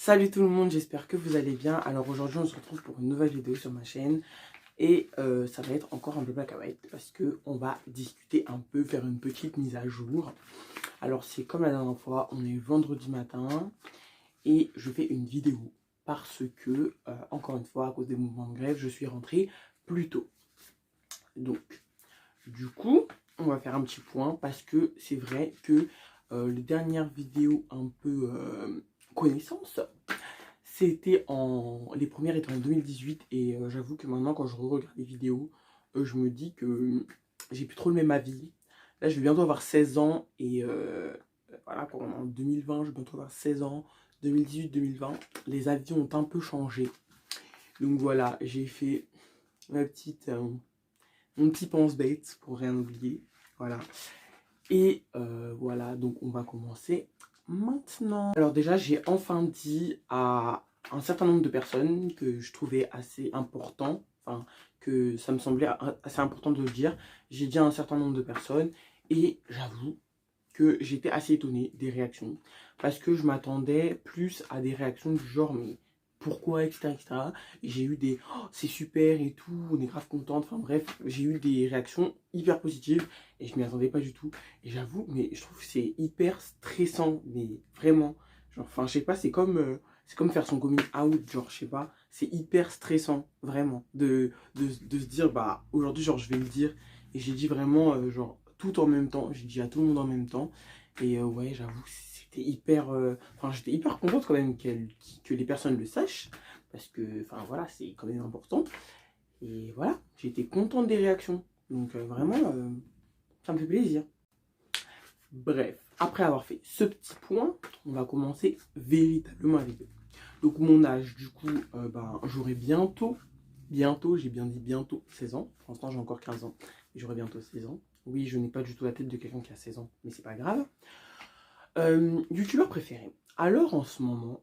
Salut tout le monde, j'espère que vous allez bien. Alors aujourd'hui on se retrouve pour une nouvelle vidéo sur ma chaîne et ça va être encore un peu black and white parce que on va discuter un peu, faire une petite mise à jour. Alors c'est comme la dernière fois, on est vendredi matin et je fais une vidéo parce que encore une fois à cause des mouvements de grève je suis rentrée plus tôt. Donc du coup on va faire un petit point parce que c'est vrai que les dernières vidéos un peu connaissances, c'était les premières étaient en 2018 et j'avoue que maintenant quand je regarde les vidéos, je me dis que j'ai plus trop le même avis. Là je vais bientôt avoir 16 ans et voilà quoi, en 2020 je vais bientôt avoir 16 ans, 2018-2020, les avis ont un peu changé. Donc voilà, j'ai fait ma petite, mon petit pense-bête pour rien oublier. Voilà. Et voilà, donc on va commencer maintenant. Alors déjà, j'ai enfin dit à un certain nombre de personnes que je trouvais assez important, enfin que ça me semblait assez important de le dire. J'ai dit à un certain nombre de personnes et j'avoue que j'étais assez étonnée des réactions parce que je m'attendais plus à des réactions du genre mais pourquoi etc etc. Et j'ai eu des oh, c'est super et tout, on est grave contente, enfin bref, j'ai eu des réactions hyper positives et je m'y attendais pas du tout. Et j'avoue, mais je trouve que c'est hyper stressant, mais vraiment, genre, enfin je sais pas, c'est comme faire son coming out, genre je sais pas, c'est hyper stressant vraiment de se dire bah aujourd'hui genre je vais le dire. Et j'ai dit vraiment genre tout en même temps, j'ai dit à tout le monde en même temps. Et ouais, j'avoue, c'était hyper. Enfin, j'étais hyper contente quand même que les personnes le sachent. Parce que, enfin voilà, c'est quand même important. Et voilà, j'étais contente des réactions. Donc vraiment, ça me fait plaisir. Bref, après avoir fait ce petit point, on va commencer véritablement la vidéo. Donc mon âge, du coup, ben, j'aurai bientôt, j'ai bien dit bientôt 16 ans. Pour l'instant, j'ai encore 15 ans. Et j'aurai bientôt 16 ans. Oui, je n'ai pas du tout la tête de quelqu'un qui a 16 ans, mais c'est pas grave. Youtubeur préféré. Alors en ce moment,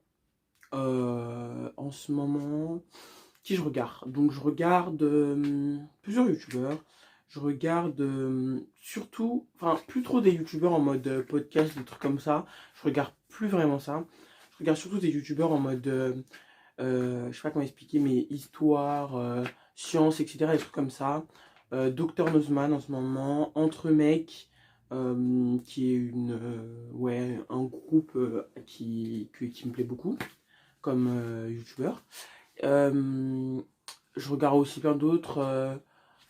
qui je regarde? Donc je regarde plusieurs youtubeurs. Je regarde surtout, enfin plus trop des youtubeurs en mode podcast, des trucs comme ça. Je regarde plus vraiment ça. Je regarde surtout des youtubeurs en mode, je sais pas comment expliquer, mais histoire, science, etc. Des trucs comme ça. Dr Nozman en ce moment, Entre Mecs, qui est ouais, un groupe qui me plaît beaucoup comme youtubeur. Je regarde aussi plein d'autres,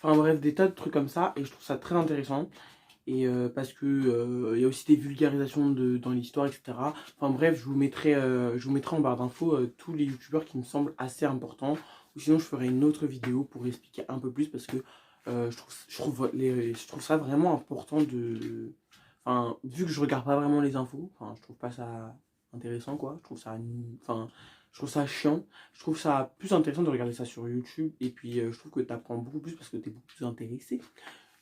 enfin bref, des tas de trucs comme ça, et je trouve ça très intéressant. Et parce que il y a aussi des vulgarisations dans l'histoire, etc. Enfin bref, je vous mettrai en barre d'infos tous les youtubeurs qui me semblent assez importants. Ou sinon, je ferai une autre vidéo pour expliquer un peu plus parce que je trouve ça vraiment important de. Enfin, vu que je regarde pas vraiment les infos, enfin, je trouve pas ça intéressant quoi. Enfin, je trouve ça chiant. Je trouve ça plus intéressant de regarder ça sur YouTube. Et puis, je trouve que tu apprends beaucoup plus parce que tu es beaucoup plus intéressé.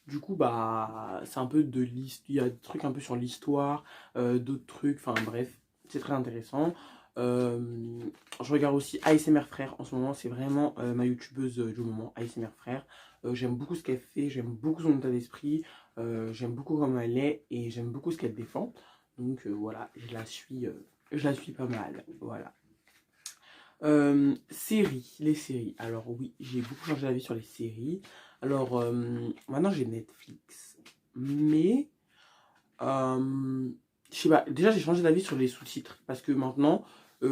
Du coup, bah, c'est un peu de l'histoire. Il y a des trucs un peu sur l'histoire, d'autres trucs. Enfin, bref, c'est très intéressant. Je regarde aussi ASMR Frère en ce moment. C'est vraiment ma youtubeuse du moment, ASMR Frère. J'aime beaucoup ce qu'elle fait, j'aime beaucoup son état d'esprit, j'aime beaucoup comment elle est et j'aime beaucoup ce qu'elle défend. Donc voilà, je la suis pas mal. Voilà. Les séries. Alors oui, j'ai beaucoup changé d'avis sur les séries. Alors maintenant j'ai Netflix, mais je sais pas. Déjà j'ai changé d'avis sur les sous-titres parce que maintenant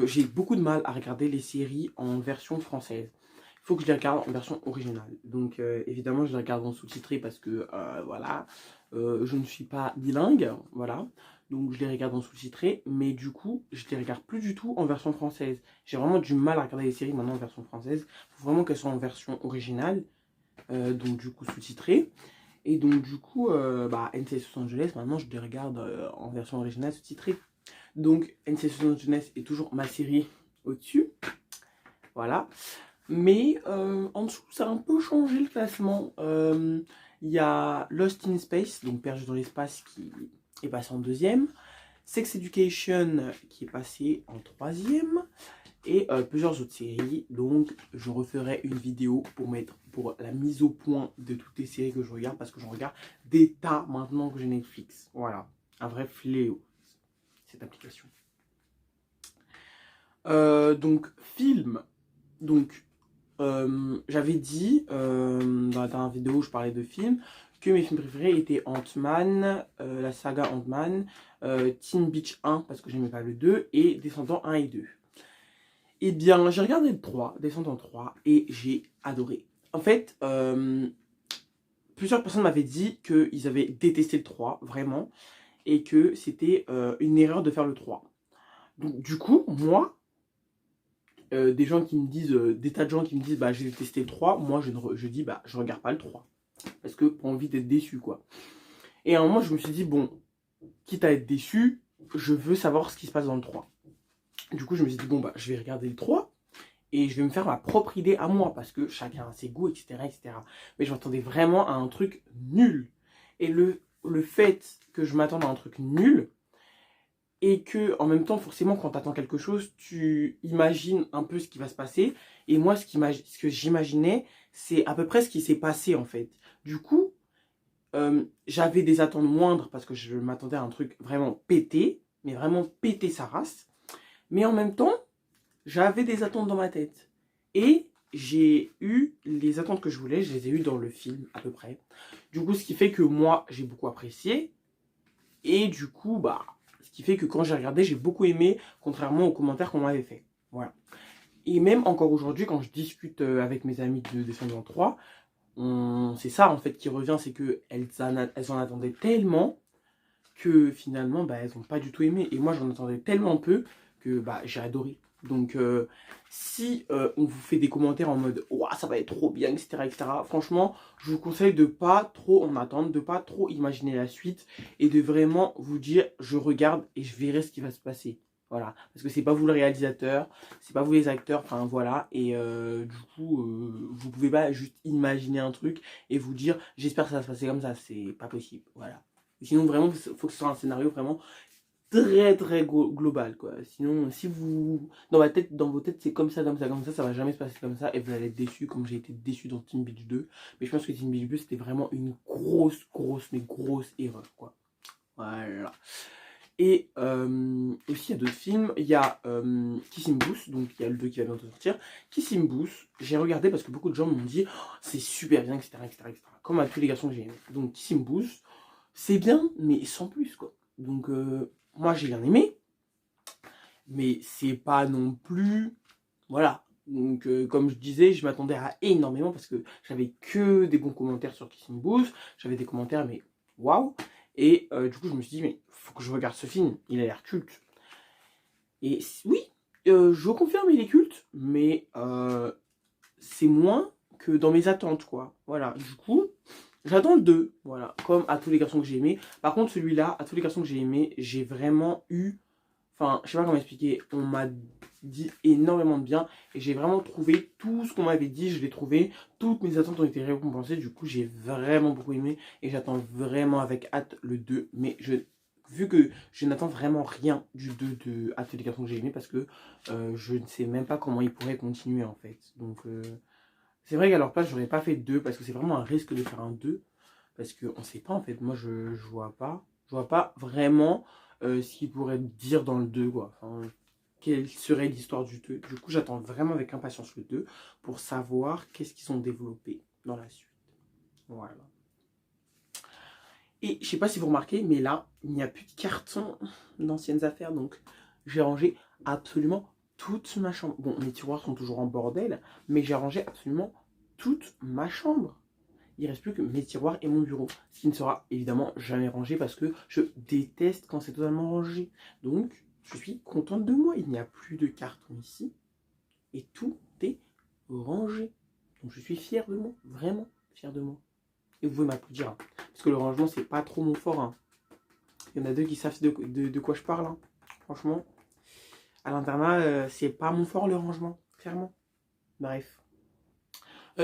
j'ai beaucoup de mal à regarder les séries en version française. Il faut que je les regarde en version originale. Donc évidemment je les regarde en sous-titré parce que voilà, je ne suis pas bilingue, voilà. Donc je les regarde en sous-titré, mais du coup je les regarde plus du tout en version française. J'ai vraiment du mal à regarder les séries maintenant en version française. Il faut vraiment qu'elles soient en version originale, donc du coup sous-titré. Et donc du coup, bah, NCIS Los Angeles, maintenant je les regarde en version originale sous-titrée. Donc NCIS Los Angeles est toujours ma série au-dessus, voilà. Mais en dessous, ça a un peu changé le classement. Il y a Lost in Space, donc Perdu dans l'espace, qui est passé en deuxième. Sex Education, qui est passé en troisième. Et plusieurs autres séries. Donc, je referai une vidéo pour la mise au point de toutes les séries que je regarde. Parce que j'en regarde des tas maintenant que j'ai Netflix. Voilà, un vrai fléau, cette application. Donc, film. Donc, j'avais dit dans la dernière vidéo où je parlais de films que mes films préférés étaient Ant-Man, la saga Ant-Man, Teen Beach 1 parce que j'aimais pas le 2 et Descendants 1 et 2. Eh bien, j'ai regardé le 3, Descendants 3 et j'ai adoré. En fait, plusieurs personnes m'avaient dit qu'ils avaient détesté le 3, vraiment, et que c'était une erreur de faire le 3. Donc, du coup, moi, des gens qui me disent, des tas de gens qui me disent bah j'ai testé le 3, moi je dis bah je regarde pas le 3 parce que pas envie d'être déçu quoi. Et à un moment je me suis dit bon, quitte à être déçu, je veux savoir ce qui se passe dans le 3. Du coup je me suis dit bon bah je vais regarder le 3 et je vais me faire ma propre idée à moi parce que chacun a ses goûts etc. Mais je m'attendais vraiment à un truc nul. Et le fait que je m'attende à un truc nul, et que en même temps forcément quand tu attends quelque chose tu imagines un peu ce qui va se passer et moi ce que j'imaginais c'est à peu près ce qui s'est passé en fait. Du coup j'avais des attentes moindres parce que je m'attendais à un truc vraiment pété, mais vraiment pété sa race, mais en même temps j'avais des attentes dans ma tête et j'ai eu les attentes que je voulais, je les ai eues dans le film à peu près. Du coup ce qui fait que moi j'ai beaucoup apprécié et du coup bah ce qui fait que quand j'ai regardé, j'ai beaucoup aimé, contrairement aux commentaires qu'on m'avait fait. Voilà. Et même encore aujourd'hui, quand je discute avec mes amis de Descendants 3, c'est ça en fait qui revient, c'est qu'elles en attendaient tellement que finalement, bah, elles n'ont pas du tout aimé. Et moi, j'en attendais tellement peu que bah, j'ai adoré. Donc, si on vous fait des commentaires en mode « Ouah, ça va être trop bien, etc. » franchement, je vous conseille de pas trop en attendre, de pas trop imaginer la suite et de vraiment vous dire « Je regarde et je verrai ce qui va se passer. » Voilà, parce que c'est pas vous le réalisateur, c'est pas vous les acteurs, enfin voilà, et du coup, vous pouvez pas juste imaginer un truc et vous dire « J'espère que ça va se passer comme ça », c'est pas possible, voilà. Sinon, vraiment, il faut que ce soit un scénario vraiment très très global, quoi. Sinon, si vous... Dans vos têtes, c'est comme ça, ça va jamais se passer comme ça et vous allez être déçu comme j'ai été déçu dans Teen Beach 2. Mais je pense que Teen Beach 2, c'était vraiment une mais grosse erreur, quoi. Voilà. Et aussi, il y a d'autres films. Il y a Kissing Booth, donc il y a le 2 qui va bientôt sortir. Kissing Booth, j'ai regardé parce que beaucoup de gens m'ont dit oh, c'est super bien, etc. Comme à tous les garçons que j'ai aimés. Donc Kissing Booth, c'est bien, mais sans plus, quoi. Donc, moi, j'ai bien aimé, mais c'est pas non plus... Voilà. Donc, comme je disais, je m'attendais à énormément parce que j'avais que des bons commentaires sur Kissing Booth. J'avais des commentaires, mais waouh. Et du coup, je me suis dit, mais faut que je regarde ce film. Il a l'air culte. Et oui, je confirme, il est culte, mais c'est moins que dans mes attentes, quoi. Voilà. Du coup... J'attends le 2, voilà, comme à tous les garçons que j'ai aimés. Par contre, celui-là, à tous les garçons que j'ai aimés, j'ai vraiment eu... Enfin, je sais pas comment expliquer, on m'a dit énormément de bien. Et j'ai vraiment trouvé tout ce qu'on m'avait dit, je l'ai trouvé. Toutes mes attentes ont été récompensées, du coup, j'ai vraiment beaucoup aimé. Et j'attends vraiment avec hâte le 2. Mais vu que je n'attends vraiment rien du 2 de à tous les garçons que j'ai aimés, parce que je ne sais même pas comment il pourrait continuer, en fait. Donc... c'est vrai qu'à leur place, j'aurais pas fait 2 parce que c'est vraiment un risque de faire un 2. Parce qu'on sait pas en fait. Moi, je vois pas. Je vois pas vraiment ce qu'ils pourraient dire dans le 2, quoi. Enfin, quelle serait l'histoire du 2. Du coup, j'attends vraiment avec impatience le 2 pour savoir qu'est-ce qu'ils ont développé dans la suite. Voilà. Et je sais pas si vous remarquez, mais là, il n'y a plus de cartons d'anciennes affaires. Donc, j'ai rangé absolument toute ma chambre. Bon, mes tiroirs sont toujours en bordel, mais j'ai rangé absolument toute ma chambre. Il ne reste plus que mes tiroirs et mon bureau. Ce qui ne sera évidemment jamais rangé parce que je déteste quand c'est totalement rangé. Donc, je suis contente de moi. Il n'y a plus de cartons ici. Et tout est rangé. Donc, je suis fière de moi. Vraiment fière de moi. Et vous pouvez m'applaudir. Hein, parce que le rangement, c'est pas trop mon fort. Hein. Il y en a deux qui savent de quoi je parle. Hein. Franchement, à l'internat, c'est pas mon fort le rangement. Clairement. Bref.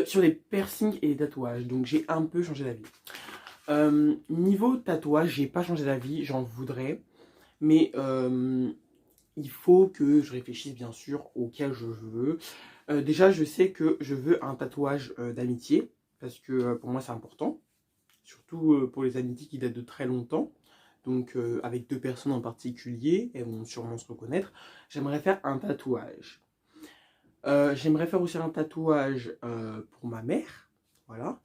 Sur les piercings et les tatouages, donc j'ai un peu changé d'avis. Niveau tatouage, j'ai pas changé d'avis, j'en voudrais, mais il faut que je réfléchisse bien sûr auquel je veux. Déjà, je sais que je veux un tatouage d'amitié, parce que pour moi c'est important, surtout pour les amitiés qui datent de très longtemps. donc avec 2 personnes en particulier, elles vont sûrement se reconnaître. J'aimerais faire un tatouage. J'aimerais faire aussi un tatouage pour ma mère, voilà.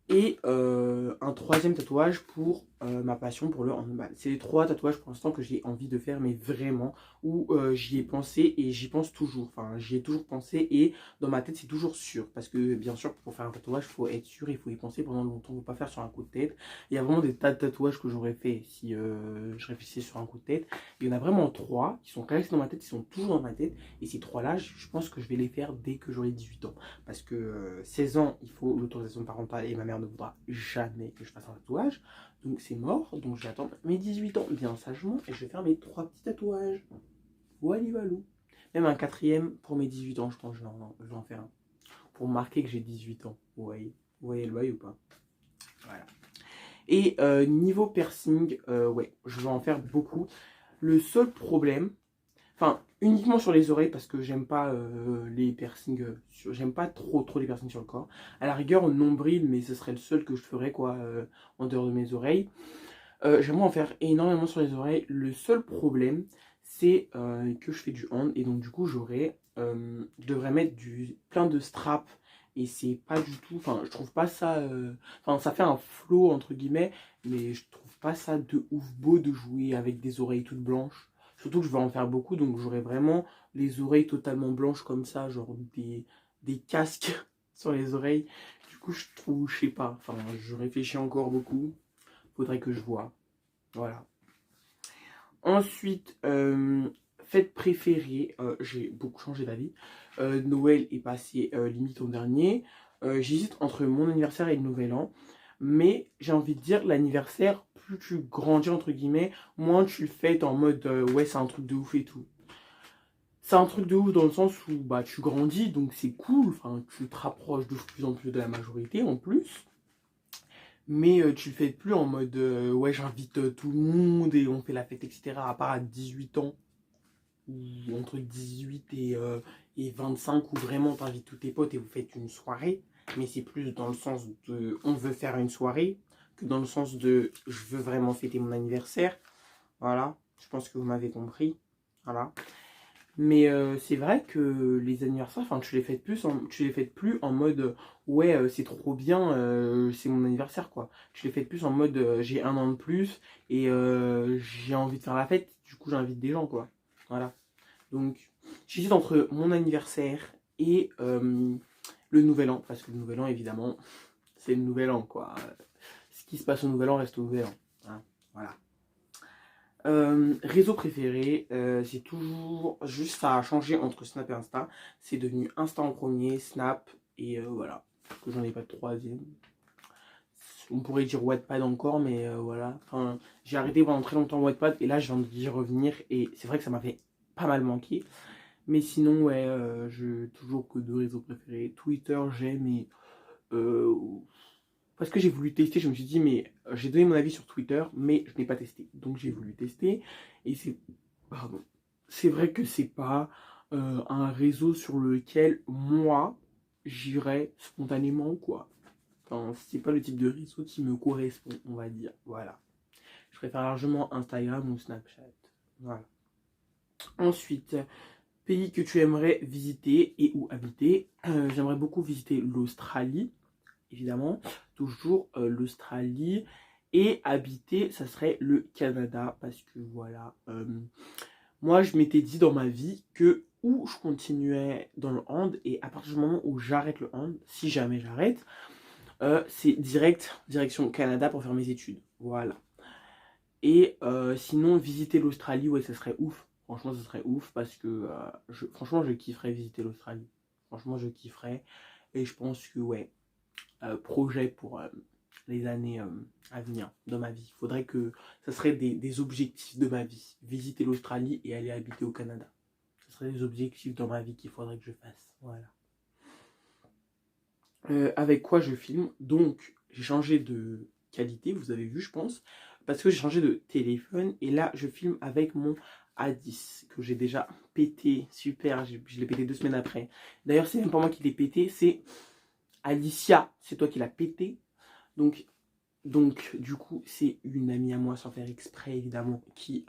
Et un 3e tatouage pour ma passion pour le handball. C'est les 3 tatouages pour l'instant que j'ai envie de faire, mais vraiment, où j'y ai pensé et j'y pense toujours. Enfin, j'y ai toujours pensé et dans ma tête, c'est toujours sûr. Parce que bien sûr, pour faire un tatouage, il faut être sûr, il faut y penser pendant longtemps. Il ne faut pas faire sur un coup de tête. Il y a vraiment des tas de tatouages que j'aurais fait si je réfléchissais sur un coup de tête. Il y en a vraiment 3 qui sont restés dans ma tête, qui sont toujours dans ma tête. Et ces 3-là, je pense que je vais les faire dès que j'aurai 18 ans. Parce que 16 ans, il faut l'autorisation parentale et ma mère ne voudra jamais que je fasse un tatouage. Donc c'est mort. Donc je vais attendre mes 18 ans bien sagement et je vais faire mes 3 petits tatouages. Voilà, valou. Même un 4e pour mes 18 ans, je pense que je vais en faire un. Pour marquer que j'ai 18 ans. Vous voyez le bail ou pas? Voilà. Et niveau piercing, ouais, je vais en faire beaucoup. Le seul problème, enfin, uniquement sur les oreilles parce que j'aime pas les piercings, j'aime pas trop les piercings sur le corps. À la rigueur, au nombril, mais ce serait le seul que je ferais quoi, en dehors de mes oreilles. J'aimerais en faire énormément sur les oreilles. Le seul problème, c'est que je fais du hand et donc du coup, je devrais mettre plein de straps et c'est pas du tout, enfin, je trouve pas ça, enfin, ça fait un flow entre guillemets, mais je trouve pas ça de ouf beau de jouer avec des oreilles toutes blanches. Surtout que je vais en faire beaucoup, donc j'aurai vraiment les oreilles totalement blanches comme ça, genre des casques sur les oreilles. Du coup, je trouve, je sais pas, enfin, je réfléchis encore beaucoup. Faudrait que je vois. Voilà. Ensuite, fête préférée, j'ai beaucoup changé d'avis. Noël est passé limite au dernier. J'hésite entre mon anniversaire et le nouvel an. Mais j'ai envie de dire, l'anniversaire, plus tu grandis, entre guillemets, moins tu le fêtes en mode ouais, c'est un truc de ouf et tout. C'est un truc de ouf dans le sens où bah, tu grandis, donc c'est cool. Enfin, tu te rapproches de plus en plus de la majorité en plus. Mais tu le fais plus en mode ouais, j'invite tout le monde et on fait la fête, etc. À part à 18 ans, ou entre 18 et 25, où vraiment t'invites tous tes potes et vous faites une soirée. Mais c'est plus dans le sens de on veut faire une soirée que dans le sens de je veux vraiment fêter mon anniversaire. Voilà, je pense que vous m'avez compris. Voilà. Mais c'est vrai que les anniversaires, enfin, tu les fêtes plus en mode ouais, c'est trop bien, c'est mon anniversaire quoi. Tu les fêtes plus en mode j'ai un an de plus et j'ai envie de faire la fête, du coup j'invite des gens quoi. Donc j'hésite entre mon anniversaire et le nouvel an, parce que le nouvel an évidemment, c'est le nouvel an quoi. Ce qui se passe au nouvel an reste au nouvel an. Hein. Voilà. Réseau préféré, c'est toujours juste ça a changé entre Snap et Insta. C'est devenu Insta en premier, Snap et voilà. Que j'en ai pas de 3e. On pourrait dire Wattpad encore, mais voilà. Enfin, j'ai arrêté pendant très longtemps Wattpad et là je viens d'y revenir et c'est vrai que ça m'a fait pas mal manquer. Mais sinon, ouais, je toujours que 2 réseaux préférés. Twitter, j'aime et parce que j'ai voulu tester, je me suis dit, mais j'ai donné mon avis sur Twitter, mais je n'ai pas testé. Donc j'ai voulu tester. Et c'est vrai que c'est pas un réseau sur lequel moi, j'irais spontanément, quoi. Enfin, c'est pas le type de réseau qui me correspond, on va dire. Voilà. Je préfère largement Instagram ou Snapchat. Voilà. Ensuite, pays que tu aimerais visiter et ou habiter. J'aimerais beaucoup visiter l'Australie. Évidemment, toujours l'Australie et habiter, ça serait le Canada parce que voilà, moi je m'étais dit dans ma vie que où je continuais dans le hand et à partir du moment où j'arrête le hand, si jamais j'arrête, c'est direction Canada pour faire mes études, voilà. Et sinon visiter l'Australie, ouais ça serait ouf, franchement ça serait ouf parce que franchement je kifferais visiter l'Australie, franchement je kifferais et je pense que ouais. Projet pour les années à venir dans ma vie. Il faudrait que ça serait des objectifs de ma vie. Visiter l'Australie et aller habiter au Canada. Ce serait des objectifs dans ma vie qu'il faudrait que je fasse. Voilà. Avec quoi je filme? Donc, j'ai changé de qualité, vous avez vu, je pense, parce que j'ai changé de téléphone et là, je filme avec mon A10 que j'ai déjà pété. Super, je l'ai pété 2 semaines après. D'ailleurs, c'est même pas moi qui l'ai pété, c'est Alicia, c'est toi qui l'as pété. Donc, Donc du coup c'est une amie à moi sans faire exprès évidemment qui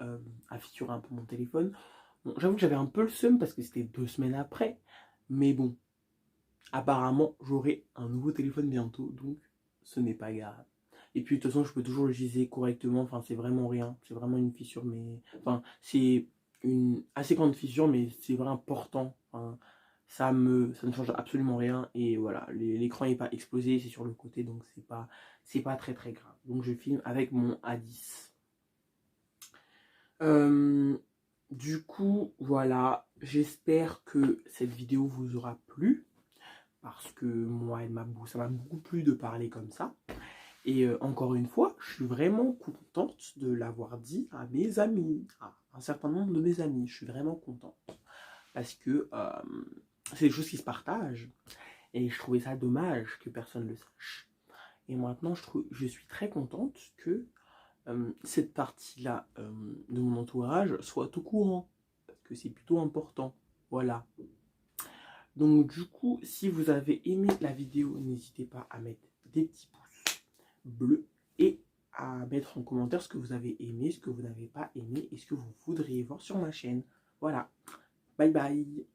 a fissuré un peu mon téléphone. Bon, j'avoue que j'avais un peu le seum parce que c'était 2 semaines après. Mais bon, apparemment j'aurai un nouveau téléphone bientôt, donc ce n'est pas grave. Et puis de toute façon je peux toujours l'utiliser correctement, enfin c'est vraiment rien, c'est vraiment une fissure, mais enfin c'est une assez grande fissure, mais c'est vraiment important. Enfin, ça ne change absolument rien, et voilà, l'écran n'est pas explosé, c'est sur le côté, donc c'est pas très très grave. Donc je filme avec mon A10. Du coup voilà, j'espère que cette vidéo vous aura plu, parce que moi, ça m'a beaucoup plu de parler comme ça. Et encore une fois, je suis vraiment contente de l'avoir dit à mes amis, à un certain nombre de mes amis. Je suis vraiment contente parce que c'est des choses qui se partagent et je trouvais ça dommage que personne ne le sache. Et maintenant, je suis très contente que cette partie-là de mon entourage soit au courant, parce que c'est plutôt important. Voilà. Donc du coup, si vous avez aimé la vidéo, n'hésitez pas à mettre des petits pouces bleus et à mettre en commentaire ce que vous avez aimé, ce que vous n'avez pas aimé et ce que vous voudriez voir sur ma chaîne. Voilà, bye bye.